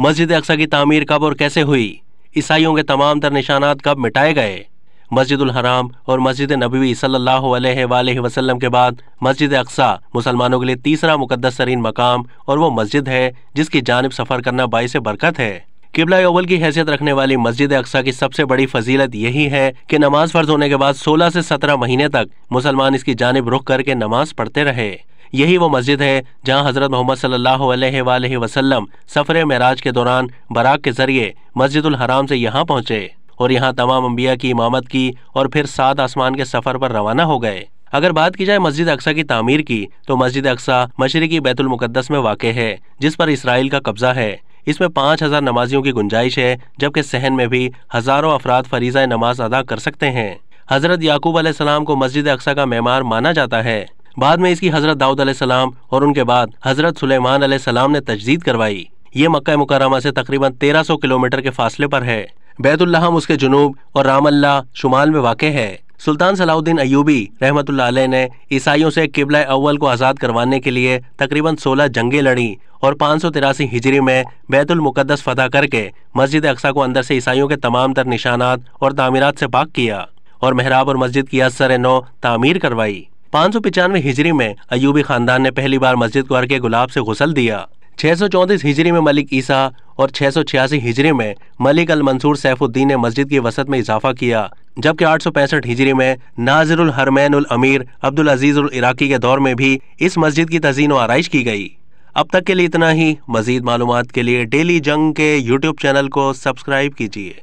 मस्जिद अक्सा की तामीर कब और कैसे हुई? ईसाइयों के तमाम तर निशानात कब मिटाए गए? मस्जिदुल हराम और मस्जिद नबवी सल्लल्लाहु अलैहि वसल्लम के बाद मस्जिद अक्सा मुसलमानों के लिए तीसरा मुकद्दस तरीन मकाम और वो मस्जिद है जिसकी जानिब सफ़र करना बाइस बरकत है। किबला अव्वल की हैसियत रखने वाली मस्जिद अक्सा की सबसे बड़ी फजीलत यही है कि नमाज फ़र्ज होने के बाद 16 से 17 महीने तक मुसलमान इसकी जानिब रुख करके नमाज पढ़ते रहे। यही वो मस्जिद है जहां हज़रत मोहम्मद सल्लल्लाहु अलैहि वसल्लम सफ़र मेराज के दौरान बराक के ज़रिए मस्जिदुल हराम से यहाँ पहुँचे और यहाँ तमाम अंबिया की इमामत की और फिर 7 आसमान के सफ़र पर रवाना हो गए। अगर बात की जाए मस्जिद अक्सा की तामीर की तो मस्जिद अक्सा मशरिकी बैतुल मुक़द्दस में वाक़ है जिस पर इसराइल का कब्ज़ा है। इसमें 5000 नमाजियों की गुंजाइश है जबकि सहन में भी हज़ारों अफराद फरीज़ा नमाज अदा कर सकते हैं। हज़रत याकूब अलैहिस्सलाम को मस्जिद अक्सा का मेमार माना जाता है। बाद में इसकी हज़रत दाऊद अलैहिस्सलाम और उनके बाद हज़रत सुलेमान अलैहिस्सलाम ने तजदीद करवाई। ये मक्का मुकर्रमा से तकरीबन 1300 किलोमीटर के फासले पर है। बैतुल लहम उसके जुनूब और रामल्ला शुमाल में वाक़ है। सुल्तान सलाउद्दीन अय्यूबी रहमतुल्लाह अलैह ने ईसाइयों से किबला अव्वल को आज़ाद करवाने के लिए तकरीबन 16 जंगें लड़ी और 583 हिजरी में बैतुल मुक़द्दस फतह करके मस्जिद अक्सा को अंदर से ईसाइयों के तमाम तर निशानात और तामीरात से पाक किया और महराब और मस्जिद की असर नौ तामीर करवाई। 595 हिजरी में अय्यूबी खानदान ने पहली बार मस्जिद को अर्के गुलाब से गुसल दिया। 634 हिजरी में मलिक ईसा और 686 हिजरी में मलिक अल मंसूर सैफुद्दीन ने मस्जिद की वसत में इजाफा किया, जबकि 865 हिजरी में नाज़िरुल हरमैन उल अमीर अब्दुल अजीज उल इराकी के दौर में भी इस मस्जिद की तज़ीन व आराइश की गई। अब तक के लिए इतना ही। मज़ीद मालूमात के लिए डेली जंग के यूट्यूब चैनल को सब्सक्राइब कीजिए।